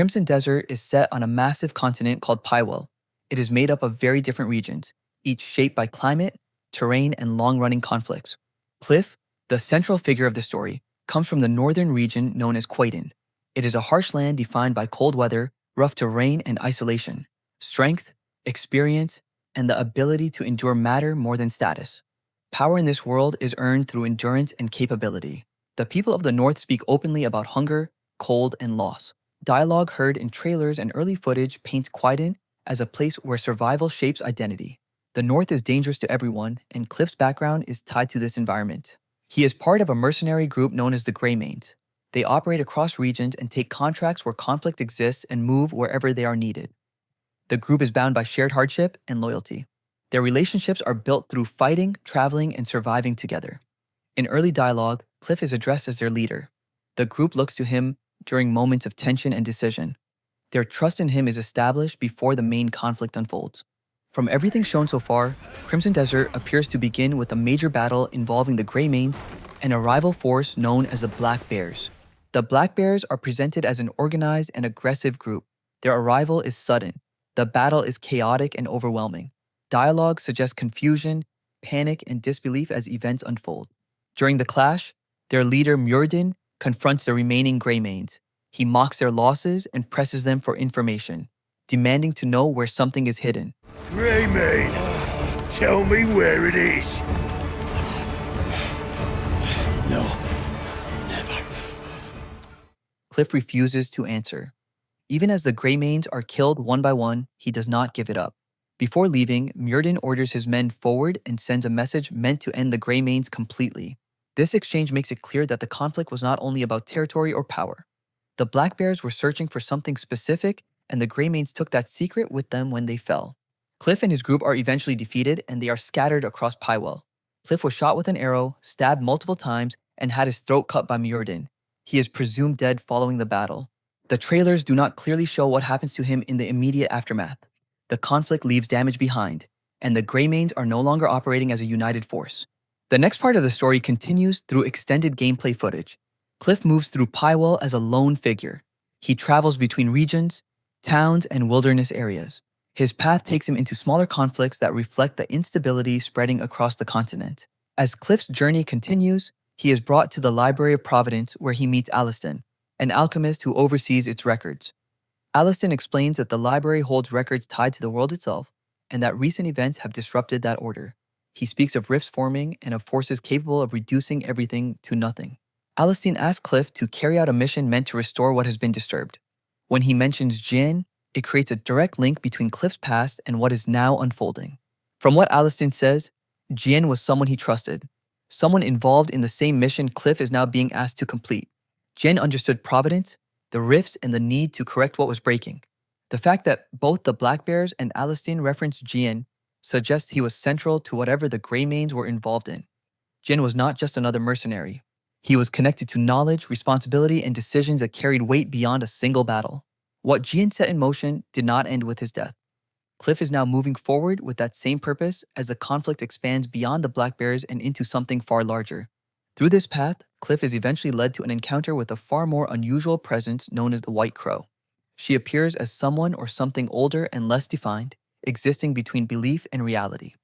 Crimson Desert is set on a massive continent called Pywel. It is made up of very different regions, each shaped by climate, terrain, and long-running conflicts. Kliff, the central figure of the story, comes from the northern region known as Kweiden. It is a harsh land defined by cold weather, rough terrain, and isolation. Strength, experience, and the ability to endure matter more than status. Power in this world is earned through endurance and capability. The people of the North speak openly about hunger, cold, and loss. Dialogue heard in trailers and early footage paints Kweiden as a place where survival shapes identity. The North is dangerous to everyone, and Kliff's background is tied to this environment. He is part of a mercenary group known as the Greymanes. They operate across regions and take contracts where conflict exists and move wherever they are needed. The group is bound by shared hardship and loyalty. Their relationships are built through fighting, traveling, and surviving together. In early dialogue, Kliff is addressed as their leader. The group looks to him during moments of tension and decision. Their trust in him is established before the main conflict unfolds. From everything shown so far, Crimson Desert appears to begin with a major battle involving the Greymanes and a rival force known as the Black Bears. The Black Bears are presented as an organized and aggressive group. Their arrival is sudden. The battle is chaotic and overwhelming. Dialogue suggests confusion, panic, and disbelief as events unfold. During the clash, their leader Myrddin confronts the remaining Greymanes. He mocks their losses and presses them for information, demanding to know where something is hidden. Greymane, tell me where it is. No, never. Kliff refuses to answer. Even as the Greymanes are killed one by one, he does not give it up. Before leaving, Myrddin orders his men forward and sends a message meant to end the Greymanes completely. This exchange makes it clear that the conflict was not only about territory or power. The Black Bears were searching for something specific, and the Greymanes took that secret with them when they fell. Kliff and his group are eventually defeated, and they are scattered across Pywel. Kliff was shot with an arrow, stabbed multiple times, and had his throat cut by Myrddin. He is presumed dead following the battle. The trailers do not clearly show what happens to him in the immediate aftermath. The conflict leaves damage behind, and the Greymanes are no longer operating as a united force. The next part of the story continues through extended gameplay footage. Kliff moves through Pywel as a lone figure. He travels between regions, towns, and wilderness areas. His path takes him into smaller conflicts that reflect the instability spreading across the continent. As Kliff's journey continues, he is brought to the Library of Providence where he meets Alustin, an alchemist who oversees its records. Alustin explains that the library holds records tied to the world itself, and that recent events have disrupted that order. He speaks of rifts forming and of forces capable of reducing everything to nothing. Alustin asks Kliff to carry out a mission meant to restore what has been disturbed. When he mentions Jin, it creates a direct link between Kliff's past and what is now unfolding. From what Alustin says, Jin was someone he trusted, someone involved in the same mission Kliff is now being asked to complete. Jin understood Providence, the rifts, and the need to correct what was breaking. The fact that both the Black Bears and Alustin reference Jin suggests he was central to whatever the Greymanes were involved in. Jin was not just another mercenary. He was connected to knowledge, responsibility, and decisions that carried weight beyond a single battle. What Jin set in motion did not end with his death. Kliff is now moving forward with that same purpose as the conflict expands beyond the Black Bears and into something far larger. Through this path, Kliff is eventually led to an encounter with a far more unusual presence known as the White Crow. She appears as someone or something older and less defined, existing between belief and reality.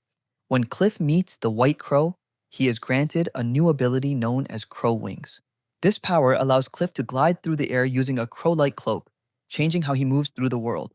When Kliff meets the White Crow, he is granted a new ability known as Crow Wings. This power allows Kliff to glide through the air using a crow-like cloak, changing how he moves through the world.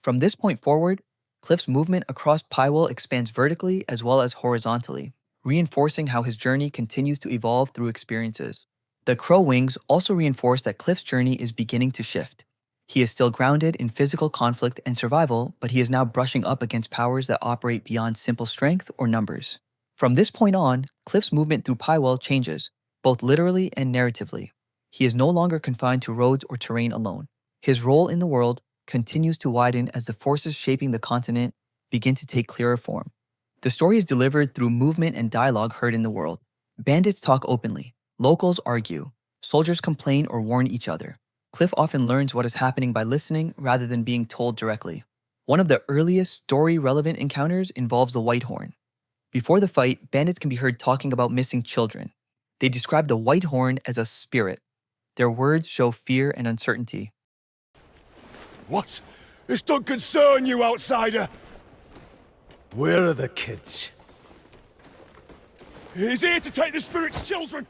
From this point forward, Kliff's movement across Pywel expands vertically as well as horizontally, reinforcing how his journey continues to evolve through experiences. The Crow Wings also reinforce that Kliff's journey is beginning to shift. He is still grounded in physical conflict and survival, but he is now brushing up against powers that operate beyond simple strength or numbers. From this point on, Kliff's movement through Pywel changes, both literally and narratively. He is no longer confined to roads or terrain alone. His role in the world continues to widen as the forces shaping the continent begin to take clearer form. The story is delivered through movement and dialogue heard in the world. Bandits talk openly. Locals argue. Soldiers complain or warn each other. Kliff often learns what is happening by listening rather than being told directly. One of the earliest story-relevant encounters involves the White Horn. Before the fight, bandits can be heard talking about missing children. They describe the White Horn as a spirit. Their words show fear and uncertainty. What? This don't concern you, outsider! Where are the kids? He's here to take the spirit's children!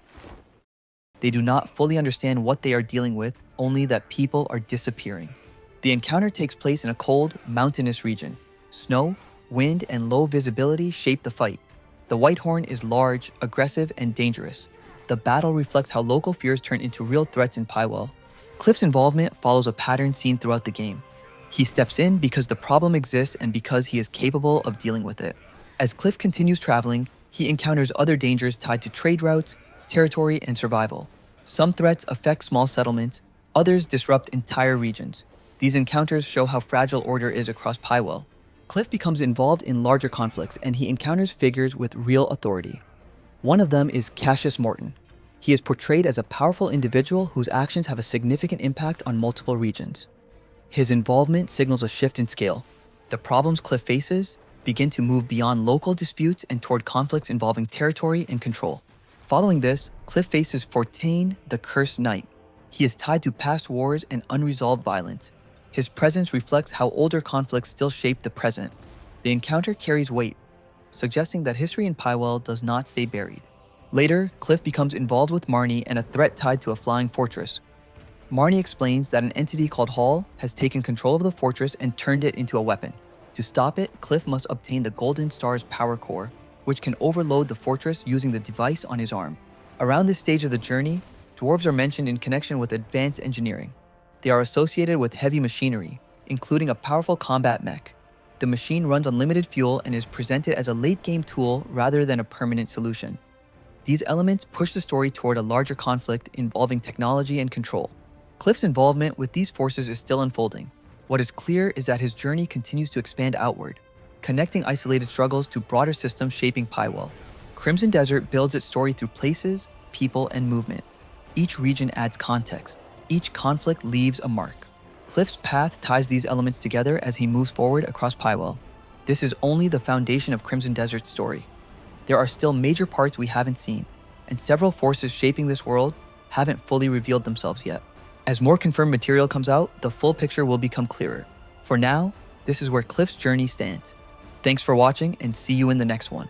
They do not fully understand what they are dealing with, only that people are disappearing. The encounter takes place in a cold, mountainous region. Snow, wind, and low visibility shape the fight. The Whitehorn is large, aggressive, and dangerous. The battle reflects how local fears turn into real threats in Pywel. Kliff's involvement follows a pattern seen throughout the game. He steps in because the problem exists and because he is capable of dealing with it. As Kliff continues traveling, he encounters other dangers tied to trade routes, territory, and survival. Some threats affect small settlements, others disrupt entire regions. These encounters show how fragile order is across Pywel. Kliff becomes involved in larger conflicts and he encounters figures with real authority. One of them is Cassius Morten. He is portrayed as a powerful individual whose actions have a significant impact on multiple regions. His involvement signals a shift in scale. The problems Kliff faces begin to move beyond local disputes and toward conflicts involving territory and control. Following this, Kliff faces Fortain the Cursed Knight. He is tied to past wars and unresolved violence. His presence reflects how older conflicts still shape the present. The encounter carries weight, suggesting that history in Pywel does not stay buried. Later, Kliff becomes involved with Marnie and a threat tied to a flying fortress. Marnie explains that an entity called H.A.L.L has taken control of the fortress and turned it into a weapon. To stop it, Kliff must obtain the Golden Star's power core, which can overload the fortress using the device on his arm. Around this stage of the journey, dwarves are mentioned in connection with advanced engineering. They are associated with heavy machinery, including a powerful combat mech. The machine runs on limited fuel and is presented as a late-game tool rather than a permanent solution. These elements push the story toward a larger conflict involving technology and control. Kliff's involvement with these forces is still unfolding. What is clear is that his journey continues to expand outward, connecting isolated struggles to broader systems shaping Pywel. Crimson Desert builds its story through places, people, and movement. Each region adds context. Each conflict leaves a mark. Kliff's path ties these elements together as he moves forward across Pywel. This is only the foundation of Crimson Desert's story. There are still major parts we haven't seen, and several forces shaping this world haven't fully revealed themselves yet. As more confirmed material comes out, the full picture will become clearer. For now, this is where Kliff's journey stands. Thanks for watching and see you in the next one.